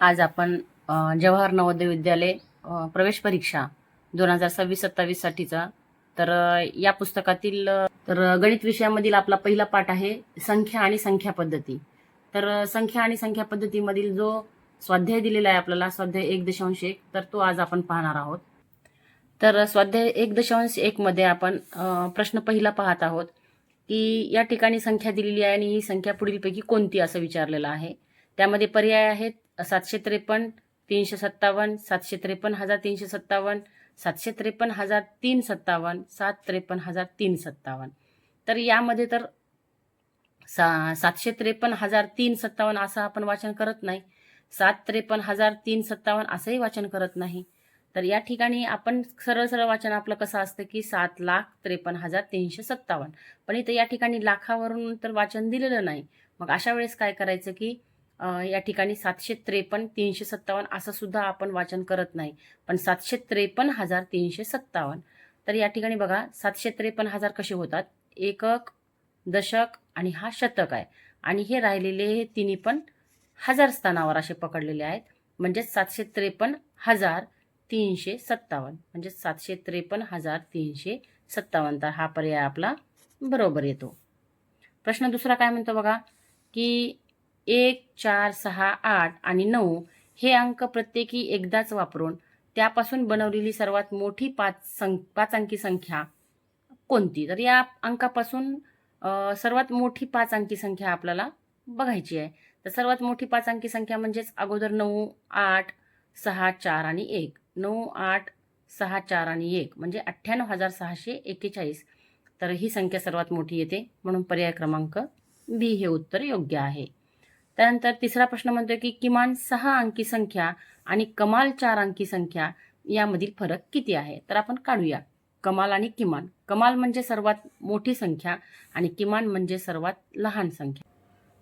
आज आपण जवाहर नवोदय विद्यालय प्रवेश परीक्षा 2026-27 साठीचा या पुस्तकातील गणित विषयामधील आपला पहिला पाठ आहे संख्या आणि संख्या पद्धती. संख्या आणि संख्या पद्धतीमधील जो स्वाध्याय दिलेला आहे आपल्याला, स्वाध्याय 1.1, तर तो आज आपण पाहणार आहोत. तर स्वाध्याय 1.1 मध्ये आपण प्रश्न पहिला पाहत आहोत की या ठिकाणी संख्या दिलेली आहे आणि ही संख्या पुढीलपैकी कोणती असं विचारलेलं आहे. त्यामध्ये पर्याय आहेत 753, 357, 753,357, 753,357, 753,357. तर यामध्ये 753,357 असं आपण वाचन करत नाही, 753,357 असंही वाचन करत नाही. तर या ठिकाणी आपण सरळ सरळ वाचन आपलं कसं असतं की 7,53,357. पण इथं या ठिकाणी लाखावरून तर वाचन दिलेलं नाही. मग अशा वेळेस काय करायचं की या ठिकाणी 753,357 असं सुद्धा आपण वाचन करत नाही, पण 753,357. तर या ठिकाणी बघा 753,000 कसे होतात, एकक, दशक आणि हा शतक आहे. आणि हे राहिलेले हे तिन्ही पण हजार स्थानावर असे पकडलेले आहेत. म्हणजे 753,357 म्हणजे 753,357. तर हा पर्याय आपला बरोबर येतो. प्रश्न दुसरा काय म्हणतो बघा की 1, 4, 6, 8 आणि 9 हे अंक प्रत्येकी एकदाच वापरून त्यापासून बनवलेली सर्वात मोठी पाच अंकी संख्या कोणती. तर या अंकापासून सर्वात मोठी 5 अंकी संख्या आपल्याला बघायची आहे. तर सर्वात मोठी 5 अंकी संख्या म्हणजेच अगोदर 9, 8, 6, 4 आणि 1. 9, 8, 6, 4 आणि 1 म्हणजे 98,641. तर ही संख्या सर्वात मोठी येते, म्हणून पर्याय क्रमांक बी हे उत्तर योग्य आहे. त्यानंतर तिसरा प्रश्न म्हणतोय की किमान 6 अंकी संख्या आणि कमाल 4 अंकी संख्या यामधील फरक किती आहे. तर आपण काढूया कमाल आणि किमान. कमाल म्हणजे सर्वात मोठी संख्या आणि किमान म्हणजे सर्वात लहान संख्या.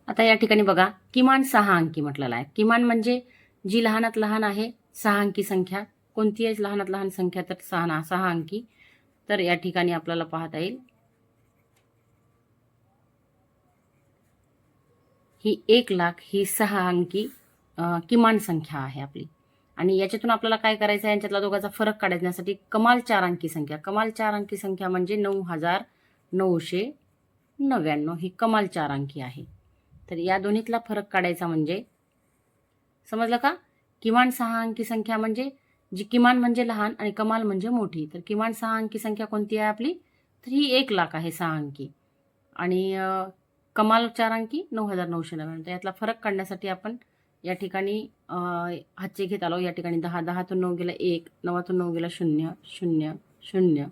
आता या ठिकाणी बघा किमान 6 अंकी म्हटलेला आहे. किमान म्हणजे जी लहानात लहान आहे 6 अंकी संख्या. कोणती आहे लहानात लहान संख्या, तर 6 अंकी. तर या ठिकाणी आपल्याला पाहता येईल ही 1,00,000 ही 6 अंकी किमान संख्या आहे आपली. आणि याच्यातून आपल्याला काय करायचं आहे, यांच्यातला दोघांचा फरक काढण्यासाठी कमाल 4 अंकी संख्या. कमाल 4 अंकी संख्या म्हणजे 9,999 ही कमाल 4 अंकी आहे. तर या दोन्हीतला फरक काढायचा म्हणजे समजलं का. किमान 6 अंकी संख्या म्हणजे जी किमान म्हणजे लहान आणि कमाल म्हणजे मोठी. तर किमान 6 अंकी संख्या कोणती आहे आपली, तर ही 1,00,000 आहे 6 अंकी. आणि कमाल 4 अंकी 9,999. तर यातला फरक काढण्यासाठी आपण या ठिकाणी हातचे घेत आलो. या ठिकाणी 10, 10तून 9 गेला 1, 9तून 9 गेला 0, 0, 0.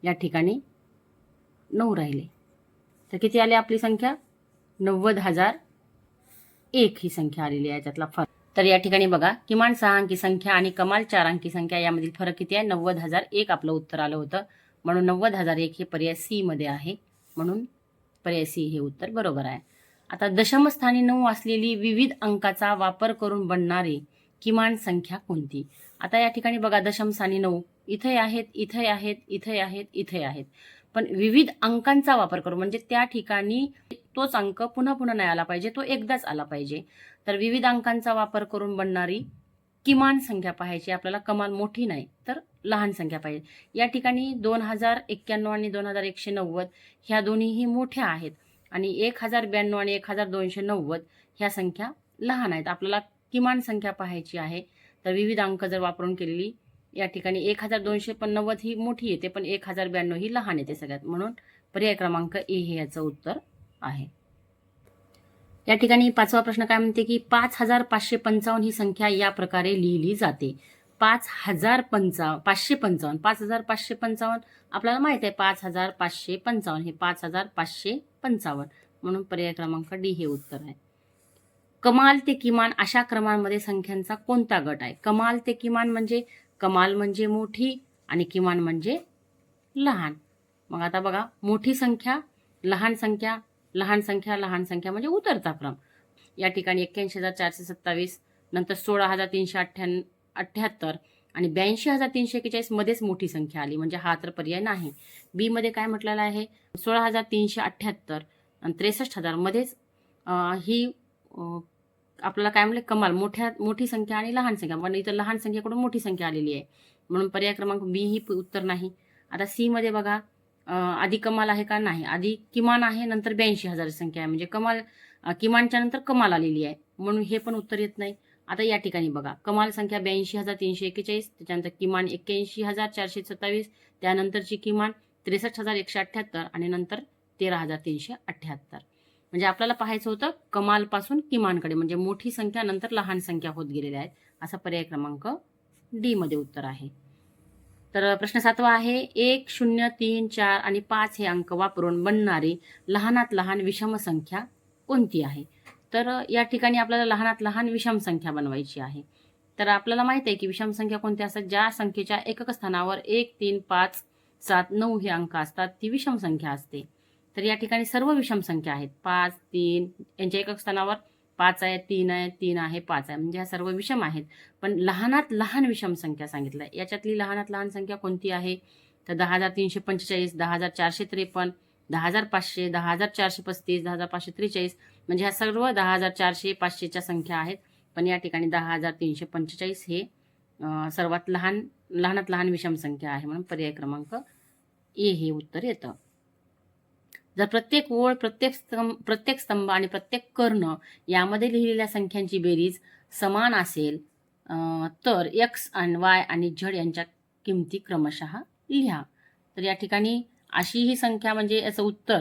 या ठिकाणी 9 राहिले. तर किती आली आपली संख्या, 90,001 ही संख्या आलेली आहे याच्यातला फरक. तर या ठिकाणी बघा किमान 6 अंकी संख्या आणि कमाल 4 अंकी संख्या यामधील फरक किती आहे, 90,001 आपलं उत्तर आलं होतं. म्हणून 90,001 हे पर्याय सी मध्ये आहे, म्हणून पर्याय सी हे उत्तर बरोबर आहे. आता दशमस्थानी 9 असलेली विविध अंकाचा वापर करून बनणारी किमान संख्या कोणती. आता या ठिकाणी बघा दशमस्थानी 9 इथे आहेत, इथे आहेत, इथे आहेत, इथे आहेत. पण विविध अंकांचा वापर करून म्हणजे त्या ठिकाणी तोच अंक पुन्हा पुन्हा नाही आला पाहिजे, तो एकदाच आला पाहिजे. तर विविध अंकांचा वापर करून बनणारी किमान संख्या पाहायची आपल्याला. कमाल मोठी नाही तर लहान संख्या पाहिजे. या ठिकाणी 2,091 आणि 2,190 ह्या दोन्हीही मोठ्या आहेत आणि 1,092 आणि 1,290 ह्या संख्या लहान आहेत. आपल्याला किमान संख्या पाहायची आहे. तर विविध अंक जर वापरून केलेली या ठिकाणी 1,290 ही मोठी येते, पण 1,092 ही लहान येते सगळ्यात, म्हणून पर्याय क्रमांक ए हे याचं उत्तर आहे. या ठिकाणी पाचवा प्रश्न काय म्हणते की 5,555 ही संख्या या प्रकारे लिहिली जाते. 5,555 आपल्याला माहित आहे 5,555 हे 5,555, म्हणून पर्याय क्रमांक डी हे उत्तर आहे. कमाल ते किमान अशा क्रमांमध्ये संख्यांचा कोणता गट आहे. कमाल ते किमान म्हणजे कमाल म्हणजे मोठी आणि किमान म्हणजे लहान. मग आता बघा मोठी संख्या, लहान संख्या, लहान संख्या, लहान संख्या म्हणजे उतरता क्रम. या ठिकाणी 81,427, नंतर 16,378 आणि 82,341 मध्येच मोठी संख्या आली, म्हणजे हा तर पर्याय नाही. बी मध्ये काय म्हटलेलं आहे, 16,378 आणि 63,000 मध्येच ही आपल्याला काय म्हणले, कमाल मोठी संख्या आणि लहान संख्या, पण इथं लहान संख्येकडून मोठी संख्या आलेली आहे, म्हणून पर्याय क्रमांक बी ही उत्तर नाही. आता सी मध्ये बघा, आधी कमाल आहे का, नाही, आधी किमान आहे, नंतर 82,000 संख्या आहे, म्हणजे किमानच्या नंतर कमाल आलेली आहे, म्हणून हे पण उत्तर येत नाही. आता या ठिकाणी बघा, कमाल संख्या 82,341, त्याच्यानंतर किमान 81,427, त्यानंतरची किमान 63,178 आणि नंतर 13,378. म्हणजे आपल्याला पाहायचं होतं कमालपासून किमानकडे, म्हणजे मोठी संख्या नंतर लहान संख्या होत गेलेल्या आहेत. असा पर्याय क्रमांक डी मध्ये उत्तर आहे. तर प्रश्न 7वा आहे, 1, 0, 3, 4 आणि 5 हे अंक वापरून बनणारी लहानात लहान विषम संख्या कोणती आहे? तर या ठिकाणी आपल्याला लहानात लहान विषम संख्या बनवायची आहे. तर आपल्याला माहित आहे की विषम संख्या कोणत्या असतात, ज्या संख्येच्या एकक स्थानावर 1, 3, 5, 7, 9 हे अंक असतात ती विषम संख्या असते. तर या ठिकाणी सर्व विषम संख्या आहेत. 5, 3 यांच्या एकक स्थानावर 5 आहे, 3 आहे, 3 आहे, 5 आहे, म्हणजे ह्या सर्व विषम आहेत. पण लहानात लहान विषम संख्या सांगितलं आहे. याच्यातली लहानात लहान संख्या कोणती आहे? तर 10,345, 10,453, 10,500, 10,435, 10,543, म्हणजे ह्या सर्व 10,400, 500च्या संख्या आहेत. पण या ठिकाणी 10,345 हे सर्वात लहानात लहान विषम संख्या आहे, म्हणून पर्याय क्रमांक ए हे उत्तर येतं. जर प्रत्येक ओळ, प्रत्येक स्तंभ आणि प्रत्येक कर्ण यामध्ये लिहिलेल्या संख्यांची बेरीज समान असेल तर एक्स आणि वाय आणि झेड यांच्या किमती क्रमशः लिहा. तर या ठिकाणी अशी ही संख्या, म्हणजे याचं उत्तर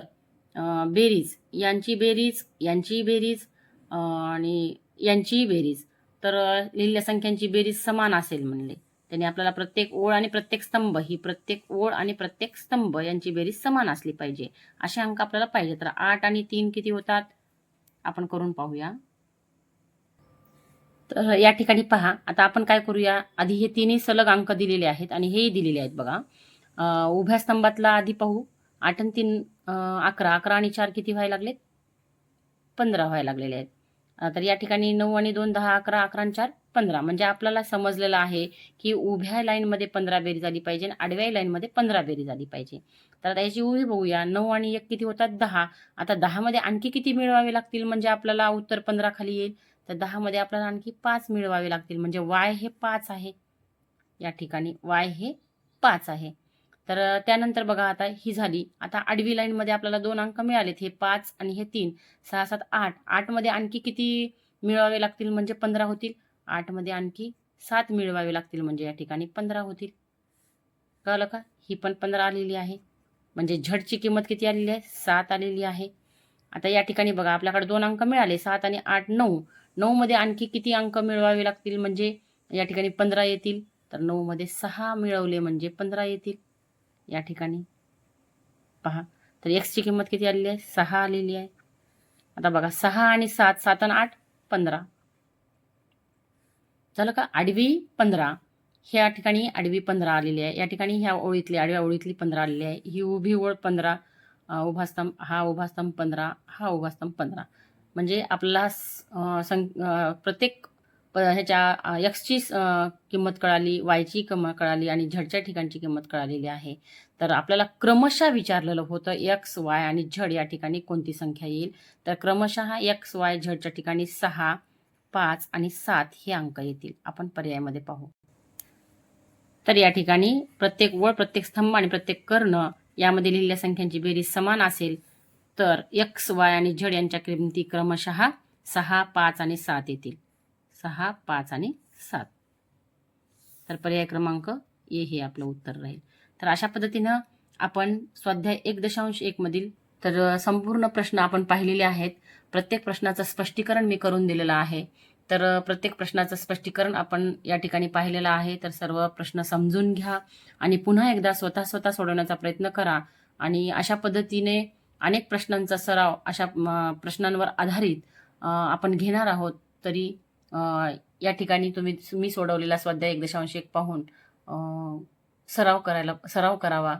बेरीज, यांची बेरीज, यांची बेरीज आणि यांचीही बेरीज, तर लिहिलेल्या संख्यांची बेरीज समान असेल म्हणले. त्याने आपल्याला प्रत्येक ओळ आणि प्रत्येक स्तंभ, ही प्रत्येक ओळ आणि प्रत्येक स्तंभ यांची बेरीज समान असली पाहिजे, असे अंक आपल्याला पाहिजे. तर 8 आणि 3 किती होतात, आपण करून पाहूया. तर या ठिकाणी पहा, आता आपण काय करूया, आधी हे तिन्ही सलग अंक दिलेले आहेत आणि हेही दिलेले आहेत बघा. उभ्या स्तंभातला आधी पाहू. 8 आणि 3 11, 11 आणि 4 किती व्हायला लागलेत, 15 व्हायला लागलेले आहेत. तर या ठिकाणी 9 आणि 2 10, 11, 11 आणि 4 15, म्हणजे आपल्याला समजलेलं आहे की उभ्या लाईनमध्ये 15 बेरीज आली पाहिजे आणि आडव्या लाईनमध्ये 15 बेरीज आली पाहिजे. तर आता याची उभी बघूया. 9 आणि 1 किती होतात, 10. आता 10 मध्ये आणखी किती मिळवावे लागतील म्हणजे आपल्याला उत्तर 15 खाली येईल. तर 10 मध्ये आपल्याला आणखी 5 मिळवावे लागतील, म्हणजे वाय हे 5 आहे. या ठिकाणी वाय हे 5 आहे. तर त्यानंतर बघा, आता ही झाली. आता आडवी लाईनमध्ये आपल्याला 2 अंक मिळालेत, हे 5 आणि हे 3, 6, 7, 8. 8 मध्ये आणखी किती मिळवावे लागतील म्हणजे 15 होतील. 8 मध्ये आणखी 7 मिळवावे लागतील, म्हणजे या ठिकाणी 15 होतील. कळलं का? ही पण 15 आलेली आहे, म्हणजे झडची किंमत किती आलेली आहे, 7 आलेली आहे. आता या ठिकाणी बघा, आपल्याकडे 2 अंक मिळाले, 7 आणि 8, 9. 9 मध्ये आणखी किती अंक मिळवावे लागतील म्हणजे या ठिकाणी 15 येतील. तर 9 मध्ये 6 मिळवले म्हणजे 15 येतील. या ठिकाणी पहा, तर x ची किंमत किती आलेली आहे, 6 आलेली आहे. आता बघा, 6 आणि 7, 7 आणि 8, 15 झालं का. आडवी 15, ह्या ठिकाणी आडवी 15 आलेली आहे. या ठिकाणी ह्या ओळीतली, आडव्या ओळीतली 15 आलेली आहे. ही उभी ओळ 15, उभा स्तंभ, हा उभा स्तंभ 15, हा उभा स्तंभ 15, म्हणजे आपल्याला प्रत्येक ह्याच्या एक्सची किंमत कळाली, वायची किंमत कळाली आणि झडच्या ठिकाणची किंमत कळालेली आहे. तर आपल्याला क्रमशः विचारलेलं होतं एक्स, वाय आणि झड या ठिकाणी कोणती संख्या येईल. तर क्रमशः एक्स, वाय, झडच्या ठिकाणी 6, 5 आणि 7 हे अंक येतील. आपण पर्यायामध्ये पाहू. तर या ठिकाणी प्रत्येक ओळ, प्रत्येक स्तंभ आणि प्रत्येक कर्ण यामध्ये लिहिलेल्या संख्यांची बेरीज समान असेल तर एक्स, वाय आणि झड यांच्या किमती क्रमशः 6, 5 आणि 7 येतील. 6, 5 आणि 7. तर पर्याय क्रमांक ए हे आपलं उत्तर राहील. तर अशा पद्धतीनं आपण स्वाध्याय 1.1 मधील तर संपूर्ण प्रश्न आपण पाहिलेले आहेत. प्रत्येक प्रश्नाचं स्पष्टीकरण मी करून दिलेलं आहे. तर प्रत्येक प्रश्नाचं स्पष्टीकरण आपण या ठिकाणी पाहिलेलं आहे. तर सर्व प्रश्न समजून घ्या आणि पुन्हा एकदा स्वतः सोडवण्याचा प्रयत्न करा. आणि अशा पद्धतीने अनेक प्रश्नांचा सराव अशा प्रश्नांवर आधारित आपण घेणार आहोत. तरी या ठिकाणी मी सोडवलेला स्वाध्याय 1.1 पाहून सराव करावा.